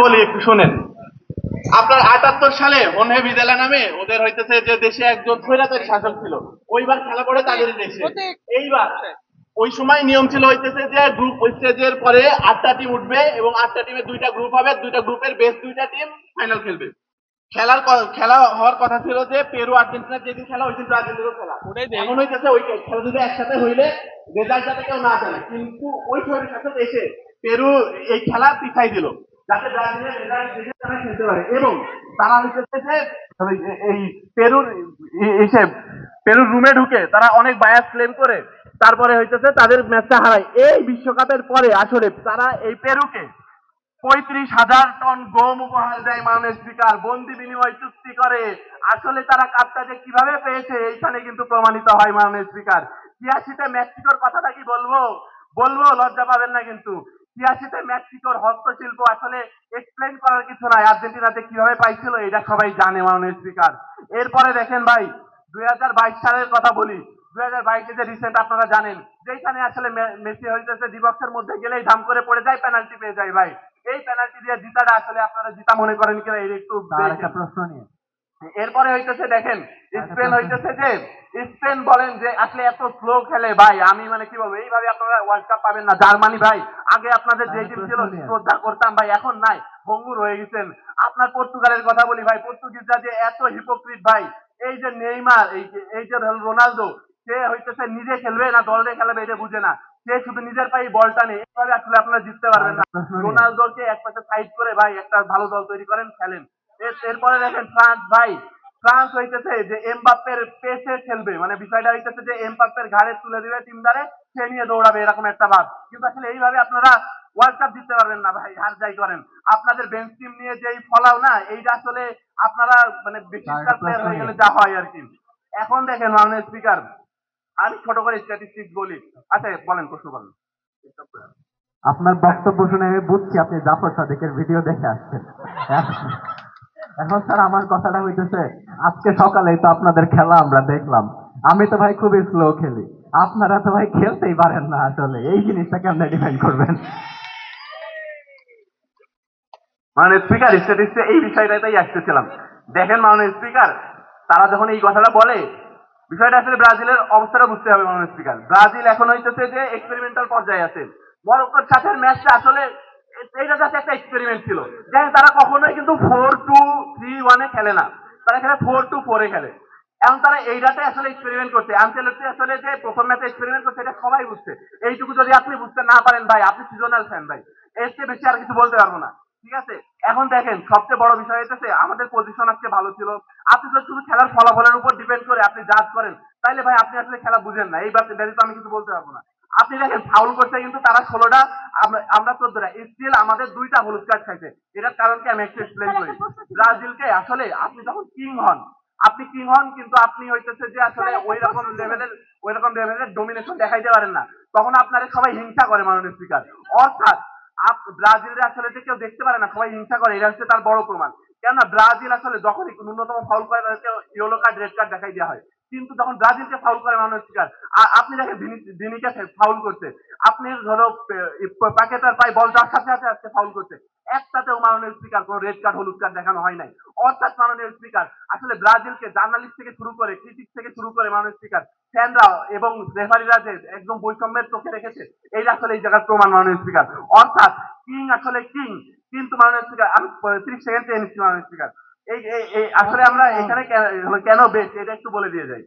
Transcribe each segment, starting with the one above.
বলি একটু শুনেন। আপনার 78 সালে ওনহে ভিদেলা নামে ওদের হইতেছে যে দেশে একজন স্বৈরাচারী শাসক ছিল, ওইবার খেলা পড়ে তাদের দেশে। এইবার ওই সময় নিয়ম ছিল হইতেছে যে গ্রুপ স্টেজের পরে 8টা টিম উঠবে এবং 8টা টিমে 2টা গ্রুপ হবে, 2টা গ্রুপের বেস্ট 2টা টিম ফাইনাল খেলবে। খেলা হওয়ার কথা ছিল যে পেরু আর্জেন্টিনার যেদিন খেলা ওই দিন ব্রাজিলেরও খেলা। এমন হইতেছে ওই খেলা যদি একসাথে হইলে রেজাল্ট যাতে কেউ না জানে, কিন্তু ওই শহরের সাথে এসে পেরু এই খেলা পিছাই দিল যাতে ব্রাজিলের রেজাল্ট দেখে তারা খেলতে পারে। এবং তারা হইতেছে যে এই পেরুর এসে পেরুর রুমে ঢুকে তারা অনেক বায়াস ক্লেম করে তারপরে হইতেছে তাদের ম্যাচটা হারায়। এই বিশ্বকাপের পরে আসলে তারা এই পেরুকে 35,000 টন গম উপহার দেয় মাননীয় স্পিকার, বন্দি বিনিময় চুক্তি করে। আসলে তারা কাপটা যে কিভাবে পেয়েছে এইখানে কিন্তু প্রমাণিত হয় মাননীয় স্পিকার। 86-তে মেক্সিকোর কথাটা কি বলবো, লজ্জা পাবেন না কিন্তু। 86-তে মেক্সিকোর হস্তশিল্প আসলে এক্সপ্লেন করার কিছু নাই, আর্জেন্টিনাতে কিভাবে পাইছিল এটা সবাই জানে মাননীয় স্পিকার। এরপরে দেখেন ভাই 2022 সালের কথা বলি। 2022-এ যে রিসেন্ট আপনারা জানেন যেখানে আসলে মেসি হইতেছে ডিবক্সের মধ্যে গেলেই ধাম করে পড়ে যায়, পেনাল্টি পেয়ে যায় ভাই। এই পেনাল্টি দিয়ে জিতাটা আসলে আপনারা জিতা মনে করেন কিনা এই একটু একটা প্রশ্ন নিয়ে। এরপরে হইতেছে দেখেন স্পেন হইতেছে যে স্পেন বলেন যে আসলে এত স্লো খেলে ভাই, আমি মানে কি বলবো, এইভাবে আপনারা ওয়ার্ল্ড কাপ পাবেন না। জার্মানি ভাই আগে আপনাদের যে টিম ছিল শ্রদ্ধা করতাম ভাই, এখন নাই, ভঙ্গুর হয়ে গেছেন। আপনার পর্তুগালের কথা বলি ভাই, পর্তুগিজরা যে এত হিপোক্রিট ভাই। এই যে নেইমার, এই যে রোনালদো, সে হইতেছে নিজে খেলবে না দলে খেলবে এটা বুঝে না, সে শুধু নিজের পায়ে বলটা নেই। এইভাবে আসলে আপনারা জিততে পারবেন না। রোনালদোকে এক পাশে সাইড করে ভাই একটা ভালো দল তৈরি করেন, খেলেন। এরপরে দেখেন ফ্রান্স ভাই, ফ্রান্স হইতেছে যে এমবাপ্পের পেসে খেলবে, মানে বিষয়টা হইতেছে যে এমবাপ্পের ঘাড়ে তুলে দিবে টিমদারে, সে নিয়ে দৌড়াবে এরকম একটা ভাব। কিন্তু আসলে এইভাবে আপনারা ওয়ার্ল্ড কাপ জিততে পারবেন না ভাই, হার যাই করেন। আপনাদের বেঞ্চ টিম নিয়ে যেই ফলাও না, এইটা আসলে আপনারা মানে বেশি স্টার প্লেয়ার হয়ে গেলে যা হয় আর কি। এখন দেখেন মাননীয় স্পিকার, আমি ছোট করে স্ট্যাটিস্টিক্স বলি। আচ্ছা বলেন, প্রশ্ন করেন। আপনার বক্তব্য শুনে আমি বুঝছি আপনি জাফর সাদিকের ভিডিও দেখে আসছেন। এখন স্যার আমার কথাটা হইতেছে, আজকে সকালেই তো আপনাদের খেলা আমরা দেখলাম। আমি তো ভাই খুবই স্লো খেলি, আপনারা তো ভাই খেলতেই পারেন না। আসলে এই জিনিসটা কেমনে ডিফাইন করবেন? মাননীয় স্পিকার, স্ট্যাটিস্টিক্স এই বিষয়টাই আসতেছিলাম। দেখেন মাননীয় স্পিকার, তারা যখন এই কথাটা বলে, বিষয়টা আসলে ব্রাজিলের অবস্থাটা বুঝতে হবে মাননীয় স্পিকার। ব্রাজিল এখন হইতেছে যে এক্সপেরিমেন্টাল পর্যায়ে আছে। মরক্কোর সাথে ম্যাচটা আসলে এইটা জাস্ট একটা এক্সপেরিমেন্ট ছিল। দেখেন তারা কখনোই কিন্তু 4-2-3-1-এ খেলে না, তারা এখানে 4-2-4-এ খেলে। এখন তারা এইটাতে আসলে এক্সপেরিমেন্ট করছে। আনচেলত্তি আসলে যে প্রথম ম্যাচে এক্সপেরিমেন্ট করছে এটা সবাই বুঝছে। এইটুকু যদি আপনি বুঝতে না পারেন ভাই, আপনি সিজনাল ফ্যান ভাই, এর চেয়ে বেশি আর কিছু বলতে পারবো না। ঠিক আছে, এখন দেখেন সবচেয়ে বড় বিষয় হচ্ছে আমাদের পজিশন আজকে ভালো ছিল। আপনি যদি শুধু খেলার ফলাফলের উপর ডিপেন্ড করে আপনি জাজ করেন, তাইলে ভাই আপনি আসলে খেলা বুঝেন না। এই ব্যতীত আমি কিছু বলতে পারবো না। আপনি দেখেন ফাউল করছে কিন্তু তারা 16টা, আমরা 14টা, স্টিল আমাদের 2টা হলুদ কার্ড খাইছে। এটার কারণ কি আমি একটু এক্সপ্লেন করি। ব্রাজিলকে আসলে আপনি যখন কিং হন, কিন্তু আপনি হইতেছে যে আসলে ওই রকম লেভেলের ডোমিনেশন দেখাইতে পারেন না, তখন আপনারা সবাই হিংসা করে মাননীয় স্পিকার। অর্থাৎ ব্রাজিলের আসলে যে কেউ দেখতে পারে না, সবাই হিংসা করে, এটা হচ্ছে তার বড় প্রমাণ। কেননা ব্রাজিল আসলে যখনই ন্যূনতম ফাউল করে তাদেরকে ইয়েলো কার্ড রেড কার্ড দেখাই দেওয়া হয়। কিন্তু যখন ব্রাজিলকে ফাউল করে মাননীয় স্পিকার, আপনি দেখেন ভিনিকে ফাউল করছে, আপনি ধরো প্যাকেটার পাই বল যাওয়ার সাথে সাথে আজকে ফাউল করছে, একটাতেও মাননীয় স্পিকার কোনো রেড কার্ড হলুদ কার্ড দেখানো হয় নাই। অর্থাৎ মাননীয় স্পিকার আসলে ব্রাজিলকে জার্নালিস্ট থেকে শুরু করে ক্রিটিক থেকে শুরু করে মাননীয় স্পিকার ফ্যানরা এবং রেফারিরা যে একদম বৈষম্যের চোখে রেখেছে, এইটা আসলে এই জায়গার প্রমাণ মাননীয় স্পিকার। অর্থাৎ কিং আসলে কিং, কিন্তু মাননীয় স্পিকার আমি 30 সেকেন্ড চেয়ে নিচ্ছি মাননীয় স্পিকার। এই আসলে আমরা এখানে কেন বেস্ট এটা একটু বলে দিয়ে যাই।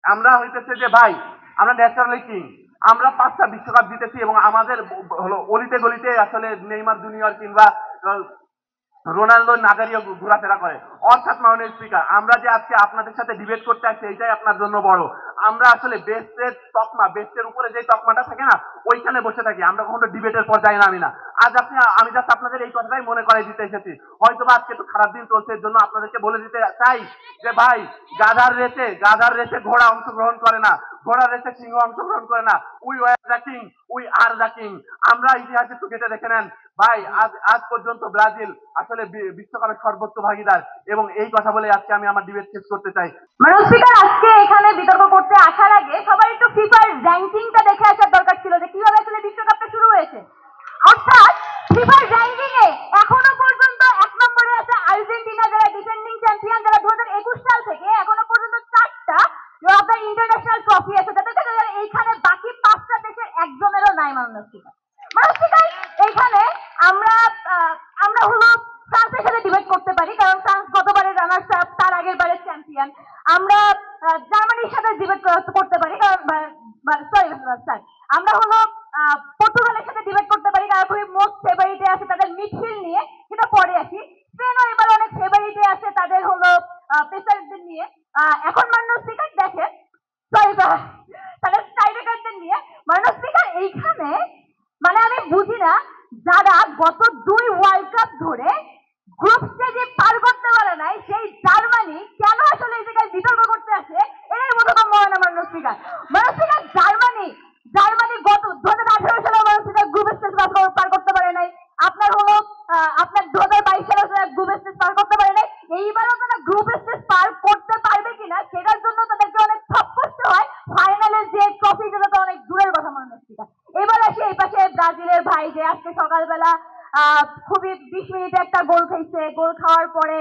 আমরা হইতেছে যে ভাই আমরা ন্যাচারালি কিং, আমরা 5টা বিশ্বকাপ জিতেছি এবং আমাদের হলো অলিতে গলিতে আসলে নেইমার জুনিয়র কিংবা রোনাল্ডো নাগারিও ঘোরাফেরা করে। অর্থাৎ মাননীয় স্পিকার, আমরা যে আজকে আপনাদের সাথে ডিবেট করতে আসছি এইটাই আপনার জন্য বড়। আমরা আসলে বেস্টের তকমা, বেস্টের উপরে যে তকমাটা থাকে না, ওইখানে বসে থাকি, আমরা কখনো ডিবেটের পর্যায়ে নামি না। আজ আমি জাস্ট আপনাদের এই কথাটাই মনে করে দিতে এসেছি। হয়তো বা আজকে একটু খারাপ দিন চলছে, এর জন্য আপনাদেরকে বলে দিতে চাই যে ভাই গাধার রেসে ঘোড়া অংশগ্রহণ করে না, ঘোড়ার রেসে সিংহ অংশগ্রহণ করে না। We are the king, we are the king. আমরা ইতিহাসে একটু ঘেটে দেখে নেন ভাই, আজ পর্যন্ত ব্রাজিল আসলে বিশ্বকাপের সর্বোচ্চ ভাগিদার। এবং এই কথা বলে আজকে আমি আমার ডিবেট শেষ করতে চাই। মাননীয় স্পিকার, আজকে এখানে বিতর্ক করতে আসার আগে সবার একটু ফিফার র্যাঙ্কিংটা দেখে আসার দরকার ছিল যে কিভাবে আসলে বিশ্বকাপটা শুরু হয়েছে। অর্থাৎ ফিফার র্যাঙ্কিং এ এখনো পর্যন্ত আমরা হলো ফ্রান্সের সাথে ডিবেট করতে পারি, কারণ ফ্রান্স গতবারের রানার্স আপ, তার আগের বারের চ্যাম্পিয়ন। আমরা জার্মানির সাথে ডিবেট করতে পারি, কারণ সরি স্যার, আমরা হলো পর্তুগালের সাথে ডিবেট করতে পারি, কারণ খুবই মোস্ট ফেভারিটে আছে তাদের মিডফিল্ড নিয়ে। কিন্তু পরে আসি, স্পেনও এবার অনেক ফেভারিটে আছে তাদের হলো পেসারদের নিয়ে। এখন মাননীয় স্পিকার দেখেন, সরি তাদের স্ট্রাইকারদের নিয়ে। মাননীয় স্পিকার এইখানে মানে আমি বুঝি না, যারা গত 2 ওয়ার্ল্ড কাপ ধরে গ্রুপ স্টেজে পার করতে পারে নাই, সেই জার্মানি কেন আসলে এই জায়গায় বিতর্ক করতে আসে, এর মতো তো মনে না মাননীয় স্পিকার। মাননীয় স্পিকার, জার্মানি গত 2018 সালে মাননীয় স্পিকার গ্রুপ স্টেজ পার করতে পারে নাই। আপনার হলো আপনার 2022 সালে গ্রুপ স্টেজ পার করতে পারে নাই। এইবারও তারা গ্রুপ স্টেজ পার করতে পারবে কিনা সেটার জন্য তাদেরকে অনেক থপ করতে হয়। ফাইনালের যে ট্রফি, যেটা তো অনেক দূরের কথা মাননীয় স্পিকার। এবার আসি এই পাশে ব্রাজিলের ভাই, যে আজকে সকালবেলা খুবই 20 মিনিটে একটা গোল খাইছে। গোল খাওয়ার পরে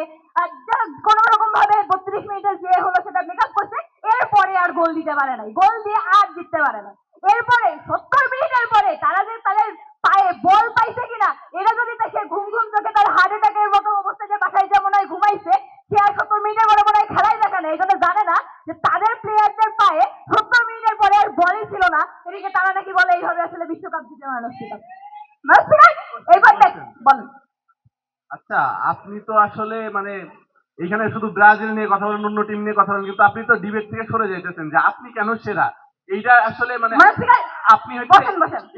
কোন রকম ভাবে 32 মিনিটের যে হলো সেটা মেকআপ করছে, এরপরে আর গোল দিতে পারে নাই, গোল দিয়ে আর জিততে পারে না। এরপরে 70 মিনিটের পরে তারা যে তাদের পায়ে বল পাইছে কিনা, এটা যদি সে ঘুম চোখে তার হার্ট অ্যাটাকের মতো অবস্থা, যে বাসায় যে মনে হয় ঘুমাইছে, সে আর 70 মিনিটের পরে মনে হয় খেলাই দেখা নেই। এই জন্য জানে না যে তাদের প্লেয়ারদের পায়ে 70 মিনিটের পরে আর বলই ছিল না। এদিকে তারা নাকি বলে এইভাবে আসলে বিশ্বকাপ জিতে মানুষ ছিল। এইবার বলেন। আচ্ছা, আপনি তো আসলে মানে এখানে শুধু ব্রাজিল নিয়ে কথা বলেন, অন্য টিম নিয়ে কথা বলেন, কিন্তু আপনি তো ডিবেট থেকে সরে যাইতেছেন যে আপনি কেন সেরা। এইটা আসলে মানে আপনি হয়তো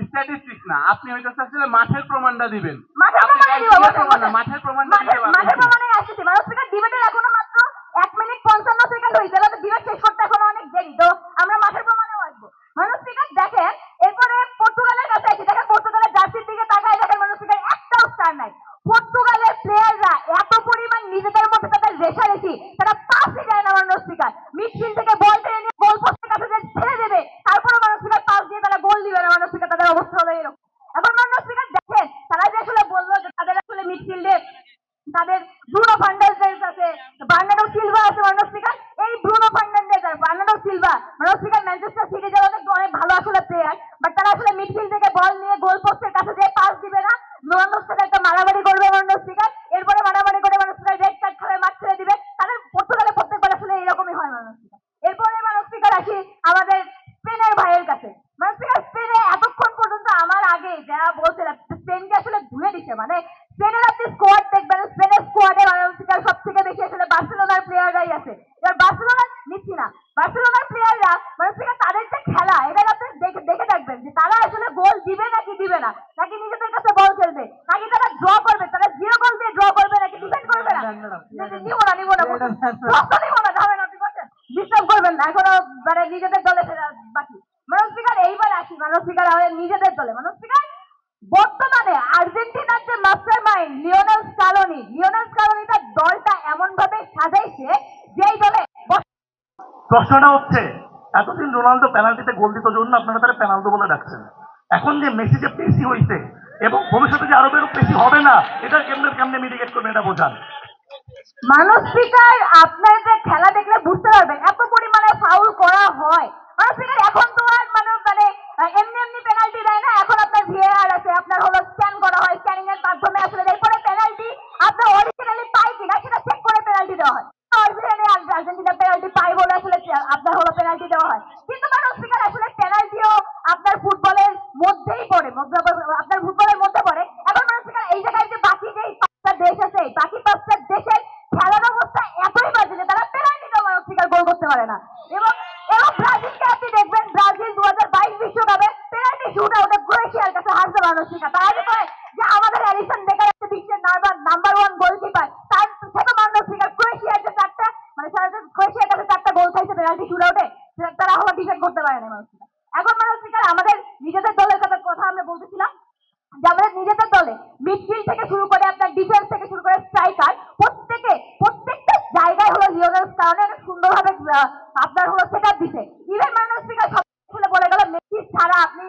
স্ট্যাটিস্টিক্স না, আপনি হয়তো আসলে মাঠের প্রমাণটা দিবেন। মাঠের প্রমাণটা মাঠের প্রমাণে আসছে। মানুষ ডিবেটের এখনো মাত্র 1 মিনিট 55 সেকেন্ড হয়েছে, ডিবেট শেষ করতে এখনো অনেক দেরি। তো আমরা মাঠের প্রমাণেও আসবো। মানুষ স্পিকার দেখেন, এরপরে পর্তুগালের কাছে আসি। দেখেন পর্তুগালের জার্সির দিকে তাকায়, দেখেন মানুষ স্পিকার একটাও স্টার নাই। পর্তুগালের প্লেয়াররা এত পরিমাণ নিজেদের মধ্যে তাদের রেশারেশি, তারা পাসই দেয় না মানুষ স্পিকার। মিডফিল্ড থেকে বল টেনে নিয়ে গোল পোস্টের কাছে যে ছেড়ে দেবে, তারপরে মানুষ স্পিকার পাস দিয়ে তারা গোল দিবে না। মানুষ স্পিকার তাদের অবস্থা হলো এরকম। এখন মানুষ স্পিকার দেখেন, তারা যে আসলে বললো যে তাদের আসলে মিডফিল্ডে তাদের ব্রুনো ফার্নান্ডেজ আছে, বার্নার্ডো সিলভা আছে। মানুষ স্পিকার এই ব্রুনো ফার্নান্ডেজ আর বার্নার্ডো সিলভা মানুষ স্পিকার ম্যানচেস্টার সিটি যারা অনেক ভালো আসলে প্লেয়ার, বাট তারা আসলে মিডফিল্ড থেকে বল নিয়ে গোল পোস্টের কাছে যে পাস দিবে না। মানুষ সাথে একটা মারামারি করবে মানুষ স্পিকার, এরপরে মারামারি করে মানুষ স্পিকার রেড কার্ড খেলে মাঠ ছেড়ে দিবে। তাদের পর্তুগালে প্রত্যেকবার আসলে এইরকমই হয় মানুষ স্পিকার। এরপরে মানুষ স্পিকার আসি আমাদের স্পেনের ভাইয়ের কাছে। মানুষ স্পিকার স্পেনে এতক্ষণ পর্যন্ত আমার আগে যারা বলছিলেন স্পেনকে আসলে ধুয়ে দিচ্ছে। মানে স্পেনের আপনি স্কোয়াড দেখবেন, স্পেনের স্কোয়াডে মানুষ স্পিকার সব থেকে বেশি আসলে বার্সেলোনার প্লেয়াররাই আছে। এবার বার্সেলোনা নিচ্ছি না, বার্সেলোনার প্লেয়াররা মানুষ স্পিকার তাদের যে খেলা, এটা আপনি দেখে থাকবেন যে তারা আসলে গোল দিবে নাকি দিবে না, নাকি নিজেদের কাছে বল খেলবে, নাকি তারা ড্র করবে, তারা 0 গোল দিয়ে ড্র করবে, নাকি ডিফেন্ড করবে না। নিব না নিব না যাবে না, আপনি বলছেন ডিস্টার্ব করবেন না, এখনো মানে নিজেদের দলে ফেরা বাকি। মানুষ স্পিকার এইবার আসি মানুষ স্পিকার আমাদের নিজেদের দলে। মানুষ স্পিকার বর্তমানে আর্জেন্টিনার যে মাস্টার মাইন্ড লিওনেল স্কালোনি তার দলটা এমন ভাবে সাজাইছে যেই দলে প্রশ্নটা হচ্ছে, এতদিন রোনালদো পেনাল্টিতে গোল দিত জন্য আপনারা তারা পেনাল্টো বলে ডাকছেন। এখন যে মেসি যে পেশি হয়েছে এবং ভবিষ্যতে যে আরো বেরো পেশি হবে না, এটা কেমনে মিটিগেট করবেন এটা বোঝান। মানুষ স্পিকার আপনার যে খেলা দেখলে বুঝতে পারবেন এত পরিমাণে ফাউল করা হয়। মানুষ স্পিকার এখন তো আর মানে এমনি পেনাল্টি দেয় না, এখন আপনার ভিএআর আছে, আপনার হলো স্ক্যান করা হয়, স্ক্যানিং এর মাধ্যমে আসলে এরপরে পেনাল্টি আপনার অরিজিনালি পায় কিনা সেটা চেক করে পেনাল্টি দেওয়া হয়। অরিজিনালি আর্জেন্টিনা পেনাল্টি পায় বলে আসলে আপনার হলো পেনাল্টি দেওয়া হয়। কিন্তু মানুষ স্পিকার আসলে পেনাল্টিও আপনার ফুটবলের মধ্যেই পড়ে, আপনার ফুটবলের মধ্যে পড়ে। এখন মানুষ স্পিকার এই জায়গায় যে বাকি যে 5টা দেশ আছে, বাকি 5টা দেশের খেলার অবস্থা এতই বাজে যে তারা পেনাল্টিতেও মানুষ স্পিকার গোল করতে পারে না। এবং ব্রাজিলকে আপনি দেখবেন, ব্রাজিল 2022 বিশ্বকাপে পেনাল্টি শুট আউটে ক্রোয়েশিয়ার কাছে হারছে মানুষ স্পিকার। তারা যে কয় যে আমাদের অ্যালিসন বেকার একটা বিশ্বের নাম্বার 1 গোলকিপার, তার সাথে মানুষ স্পিকার ক্রোয়েশিয়ার যে 4টা মানে ক্রোয়েশিয়ার কাছে 4টা গোল খাইছে পেনাল্টি শুট আউটে, তারা হলো ডিফেন্ড করতে পারে না মানুষ স্পিকার। এখন মানুষ স্পিকার আমাদের নিজেদের দলের কথা আমরা বলতেছিলাম যে আমাদের নিজেদের দলে মিডফিল্ড থেকে শুরু করে আপনার ডিফেন্স থেকে শুরু করে স্ট্রাইকার প্রত্যেকটা জায়গায় হলো লিওনেল স্কালোনি অনেক সুন্দরভাবে আপনার হলো সেটআপ দিছে। ইভেন মানুষ স্পিকার সব বলে গেল মেসি ছাড়া আপনি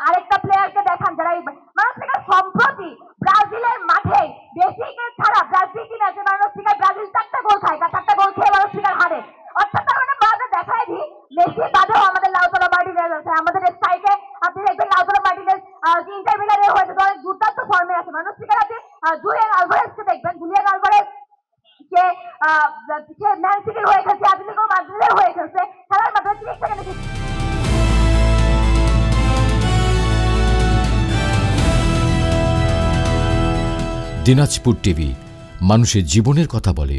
আরেকটা প্লেয়ারকে দেখান যারা মানুষ স্পিকার সম্প্রতি ব্রাজিলের মাঠে মেসিকে ছাড়া ব্রাজিল কিনা যে মানুষ স্পিকার ব্রাজিল 4টা গোল খায়, 4টা গোল খেয়ে মানুষ স্পিকার হারে। অর্থাৎ তার মানে বাদে দেখায় দিই মেসি বাদেও আমাদের লাউতারো মার্টিনেজ আছে, আমাদের স্ট্রাইকে আপনি দেখবেন লাউতারো মার্টিনেজ ইন্টার মিলানের হয়েছে অনেক দুর্দান্ত ফর্মে আছে। মানুষ স্পিকার আপনি জুলিয়ান এনসিপির হয়ে খেলছে, আধুনিক মাদ্রাসের হয়ে খেলছে, খেলার মাধ্যমে 30 সেকেন্ডে দিনাজপুর টিভি, মানুষের জীবনের কথা বলে।